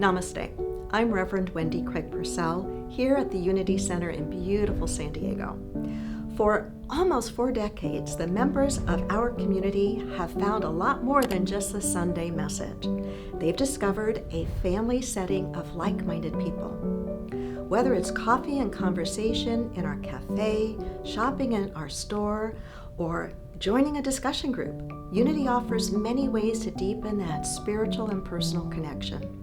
Namaste. I'm Reverend Wendy Craig-Purcell here at the Unity Center in beautiful San Diego. For almost 4 decades, the members of our community have found a lot more than just the Sunday message. They've discovered a family setting of like-minded people. Whether it's coffee and conversation in our cafe, shopping in our store, or joining a discussion group, Unity offers many ways to deepen that spiritual and personal connection.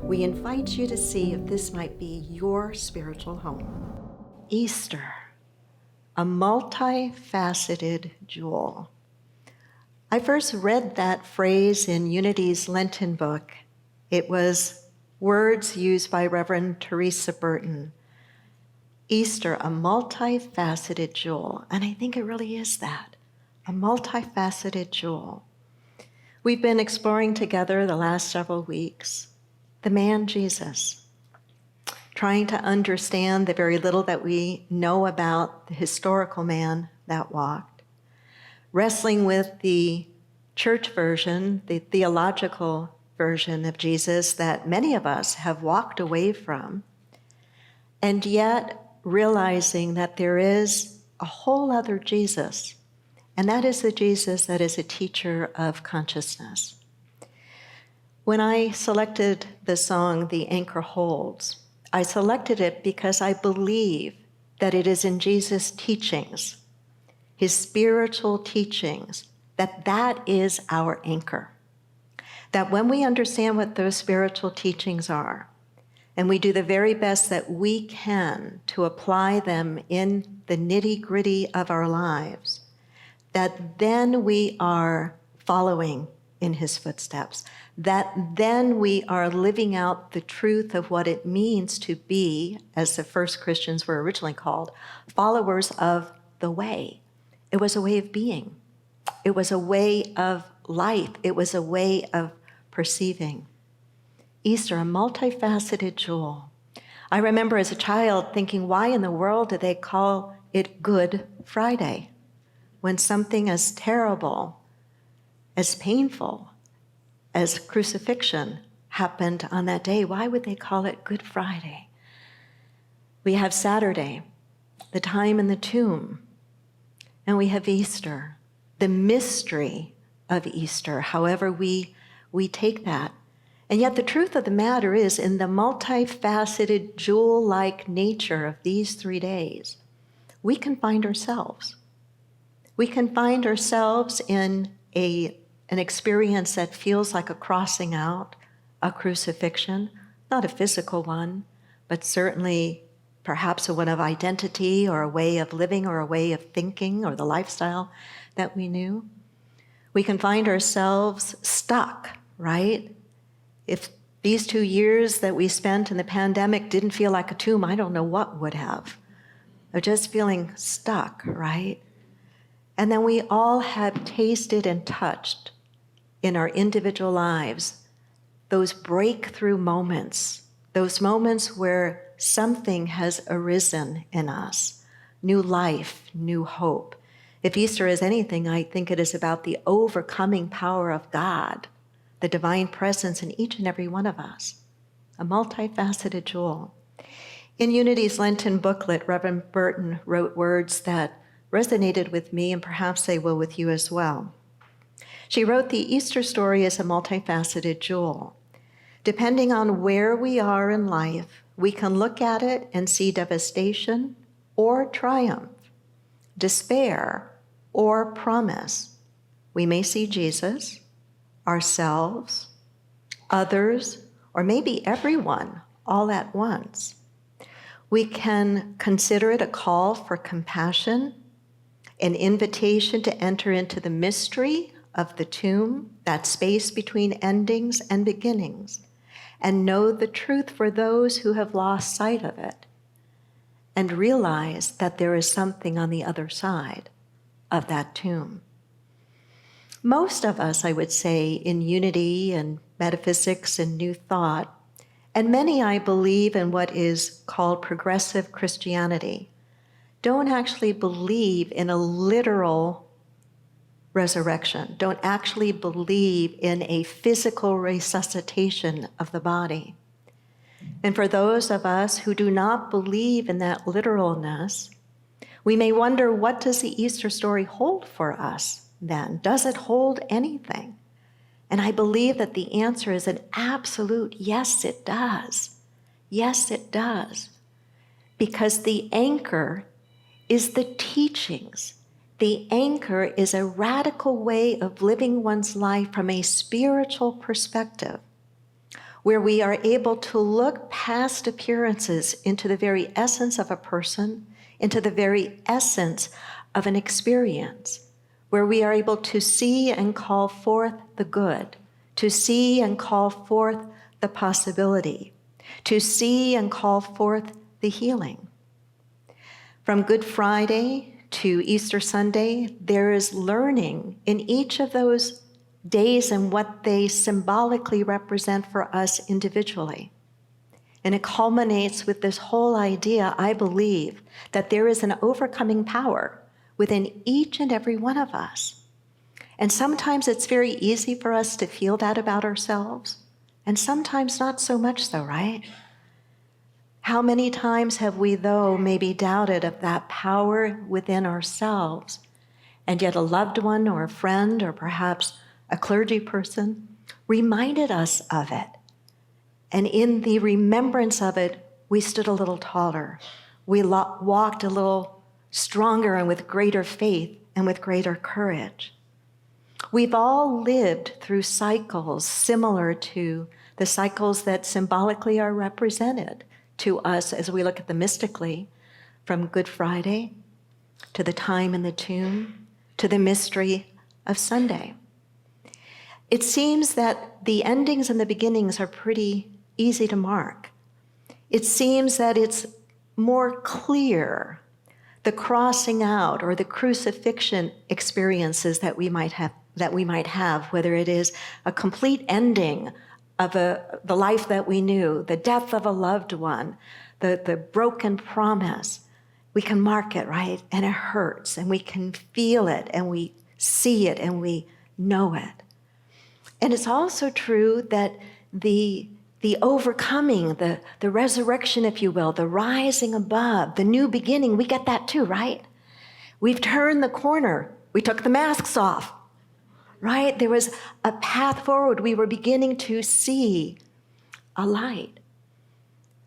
We invite you to see if this might be your spiritual home. Easter, a multi-faceted jewel. I first read that phrase in Unity's Lenten book. It was words used by Reverend Teresa Burton. Easter, a multi-faceted jewel. And I think it really is that, a multi-faceted jewel. We've been exploring together the last several weeks the man Jesus, trying to understand the very little that we know about the historical man that walked, wrestling with the church version, the theological version of Jesus that many of us have walked away from, and yet realizing that there is a whole other Jesus, and that is the Jesus that is a teacher of consciousness. When I selected the song, The Anchor Holds, I selected it because I believe that it is in Jesus' teachings, his spiritual teachings, that is our anchor. That when we understand what those spiritual teachings are, and we do the very best that we can to apply them in the nitty-gritty of our lives, that then we are following in his footsteps, that then we are living out the truth of what it means to be, as the first Christians were originally called, followers of the way. It was a way of being. It was a way of life. It was a way of perceiving. Easter, a multifaceted jewel. I remember as a child thinking, why in the world do they call it Good Friday when something as terrible, as painful as crucifixion happened on that day? Why would they call it Good Friday? We have Saturday, the time in the tomb, and we have Easter, the mystery of Easter, however we take that. And yet the truth of the matter is, in the multifaceted jewel-like nature of these 3 days, we can find ourselves. We can find ourselves in an experience that feels like a crossing out, a crucifixion, not a physical one, but certainly perhaps a one of identity or a way of living or a way of thinking or the lifestyle that we knew. We can find ourselves stuck, right? If these 2 years that we spent in the pandemic didn't feel like a tomb, I don't know what would have. Of just feeling stuck, right? And then we all have tasted and touched in our individual lives those breakthrough moments, those moments where something has arisen in us, new life, new hope. If Easter is anything, I think it is about the overcoming power of God, the divine presence in each and every one of us, a multifaceted jewel. In Unity's Lenten booklet, Reverend Burton wrote words that resonated with me, and perhaps they will with you as well. She wrote, the Easter story is a multifaceted jewel. Depending on where we are in life, we can look at it and see devastation or triumph, despair or promise. We may see Jesus, ourselves, others, or maybe everyone all at once. We can consider it a call for compassion, an invitation to enter into the mystery of the tomb, that space between endings and beginnings, and know the truth for those who have lost sight of it, and realize that there is something on the other side of that tomb. Most of us, I would say, in Unity and metaphysics and New Thought, and many, I believe, in what is called progressive Christianity, don't actually believe in a literal resurrection, don't actually believe in a physical resuscitation of the body. And for those of us who do not believe in that literalness, we may wonder, what does the Easter story hold for us then? Does it hold anything? And I believe that the answer is an absolute yes, it does. Yes, it does. Because the anchor is the teachings. The anchor is a radical way of living one's life from a spiritual perspective, where we are able to look past appearances into the very essence of a person, into the very essence of an experience, where we are able to see and call forth the good, to see and call forth the possibility, to see and call forth the healing. From Good Friday to Easter Sunday, there is learning in each of those days and what they symbolically represent for us individually. And it culminates with this whole idea, I believe, that there is an overcoming power within each and every one of us. And sometimes it's very easy for us to feel that about ourselves, and sometimes not so much so, right? How many times have we, though, maybe doubted of that power within ourselves, and yet a loved one or a friend or perhaps a clergy person reminded us of it. And in the remembrance of it, we stood a little taller. We walked a little stronger and with greater faith and with greater courage. We've all lived through cycles similar to the cycles that symbolically are represented to us as we look at them mystically, from Good Friday to the time in the tomb to the mystery of Sunday. It seems that the endings and the beginnings are pretty easy to mark. It seems that it's more clear, the crossing out or the crucifixion experiences that we might have, whether it is a complete ending of the life that we knew, the death of a loved one, the broken promise. We can mark it, right? And it hurts, and we can feel it, and we see it, and we know it. And it's also true that the overcoming, the resurrection, if you will, the rising above, the new beginning, we get that too, right? We've turned the corner. We took the masks off, right? There was a path forward. We were beginning to see a light.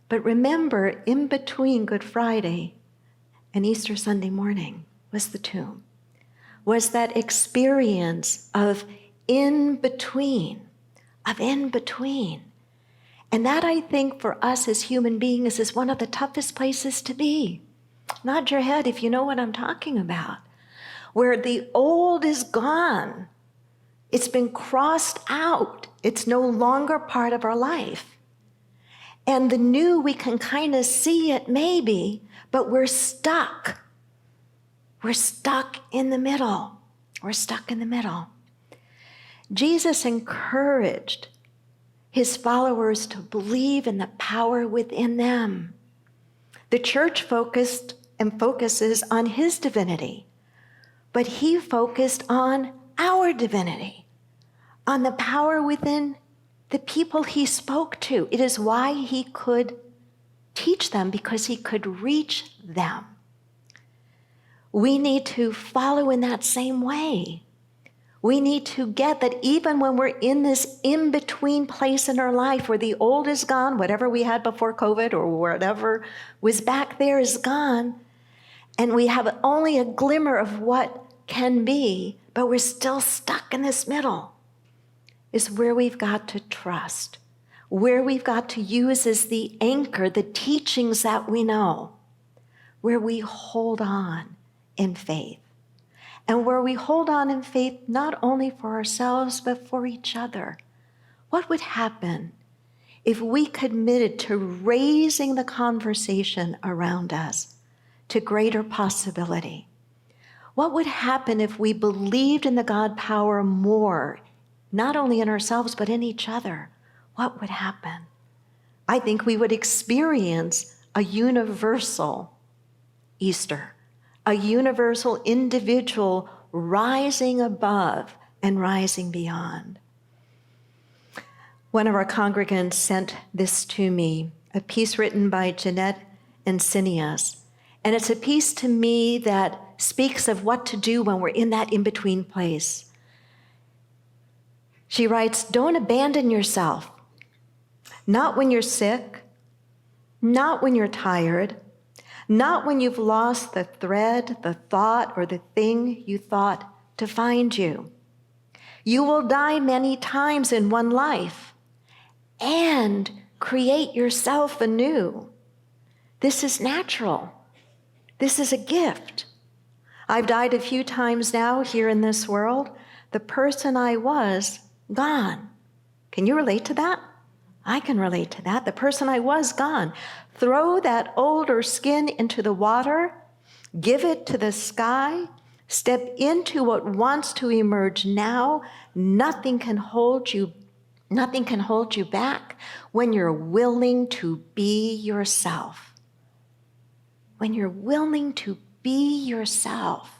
But remember, in between Good Friday and Easter Sunday morning was the tomb, was that experience of in between. And that, I think, for us as human beings is one of the toughest places to be. Nod your head if you know what I'm talking about. Where the old is gone. It's been crossed out. It's no longer part of our life. And the new, we can kind of see it maybe, but we're stuck. We're stuck in the middle. Jesus encouraged his followers to believe in the power within them. The church focuses on his divinity, but he focused on our divinity, on the power within the people he spoke to. It is why he could teach them, because he could reach them. We need to follow in that same way. We need to get that even when we're in this in-between place in our life where the old is gone, whatever we had before COVID or whatever was back there is gone, and we have only a glimmer of what can be, but we're still stuck in this middle, is where we've got to trust, where we've got to use as the anchor the teachings that we know, where we hold on in faith. And where we hold on in faith not only for ourselves, but for each other. What would happen if we committed to raising the conversation around us to greater possibility? What would happen if we believed in the God power more, not only in ourselves, but in each other? What would happen? I think we would experience a universal Easter. A universal individual rising above and rising beyond. One of our congregants sent this to me a piece written by Jeanette and Cineas. And it's a piece to me that speaks of what to do when we're in that in-between place. She writes, don't abandon yourself. Not when you're sick, not when you're tired, not when you've lost the thread, the thought, or the thing you thought to find you. You will die many times in one life and create yourself anew. This is natural. This is a gift. I've died a few times now here in this world. The person I was, gone. Can you relate to that? I can relate to that. The person I was, gone. Throw that older skin into the water, give it to the sky, step into what wants to emerge now. Nothing can hold you back when you're willing to be yourself. When you're willing to be yourself.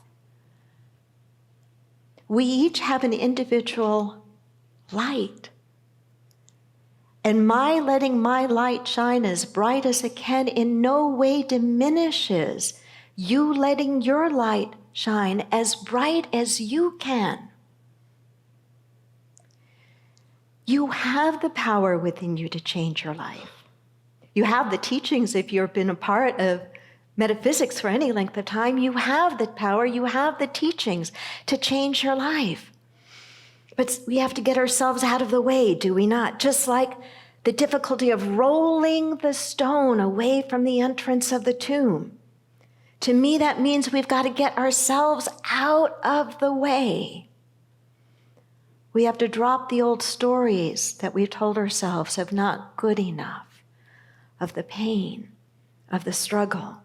We each have an individual light. And my letting my light shine as bright as it can in no way diminishes you letting your light shine as bright as you can. You have the power within you to change your life. You have the teachings if you've been a part of metaphysics for any length of time. You have the power, you have the teachings to change your life. But we have to get ourselves out of the way, do we not? Just like the difficulty of rolling the stone away from the entrance of the tomb. To me, that means we've got to get ourselves out of the way. We have to drop the old stories that we've told ourselves of not good enough, of the pain, of the struggle.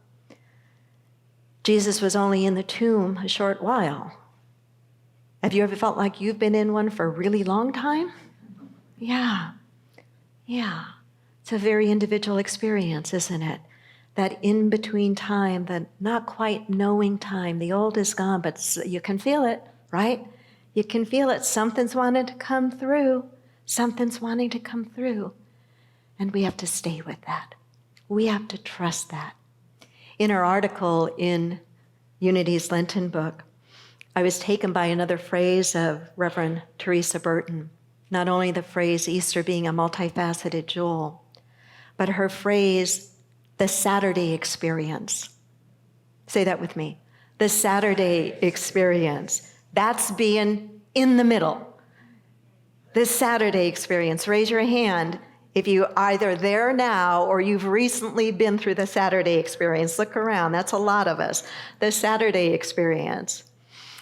Jesus was only in the tomb a short while. Have you ever felt like you've been in one for a really long time? Yeah. It's a very individual experience, isn't it? That in-between time, that not quite knowing time. The old is gone, but you can feel it, right? You can feel it. Something's wanting to come through. Something's wanting to come through. And we have to stay with that. We have to trust that. In our article in Unity's Lenten book, I was taken by another phrase of Reverend Teresa Burton. Not only the phrase Easter being a multifaceted jewel, but her phrase, the Saturday experience. Say that with me. The Saturday experience. That's being in the middle. The Saturday experience. Raise your hand if you're either there now or you've recently been through the Saturday experience. Look around. That's a lot of us. The Saturday experience.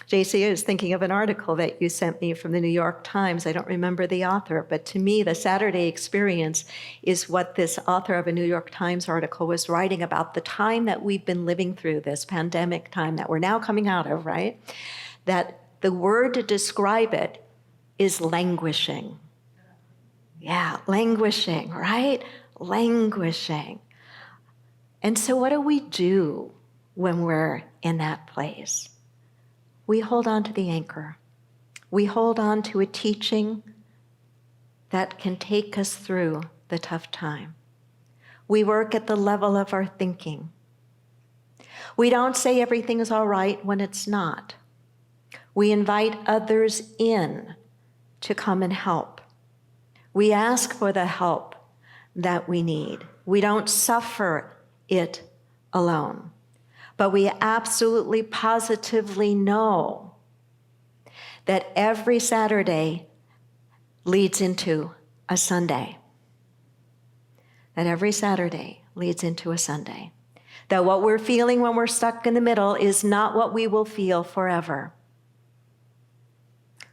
JC is thinking of an article that you sent me from the New York Times. I don't remember the author, but to me, the Saturday experience is what this author of a New York Times article was writing about, the time that we've been living through, this pandemic time that we're now coming out of, right? That the word to describe it is languishing. Yeah, languishing, right? Languishing. And so what do we do when we're in that place? We hold on to the anchor. We hold on to a teaching that can take us through the tough time. We work at the level of our thinking. We don't say everything is all right when it's not. We invite others in to come and help. We ask for the help that we need. We don't suffer it alone. But we absolutely positively know that every Saturday leads into a Sunday. That every Saturday leads into a Sunday. That what we're feeling when we're stuck in the middle is not what we will feel forever.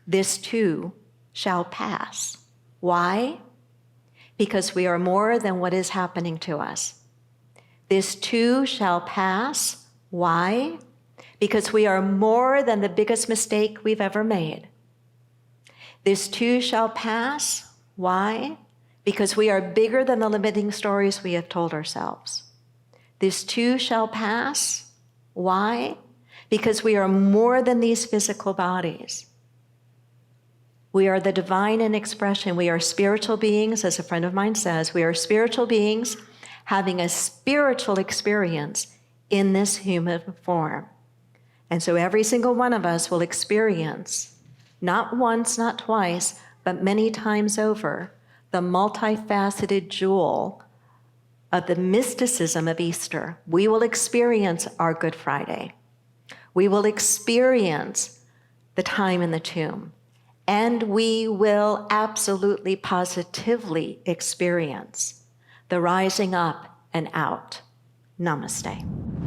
This too shall pass. Why? Because we are more than what is happening to us. This too shall pass. Why? Because we are more than the biggest mistake we've ever made. This too shall pass. Why? Because we are bigger than the limiting stories we have told ourselves. This too shall pass. Why? Because we are more than these physical bodies. We are the divine in expression. We are spiritual beings, as a friend of mine says. We are spiritual beings having a spiritual experience in this human form. And so every single one of us will experience, not once, not twice, but many times over, the multifaceted jewel of the mysticism of Easter. We will experience our Good Friday. We will experience the time in the tomb. And we will absolutely, positively experience the rising up and out. Namaste.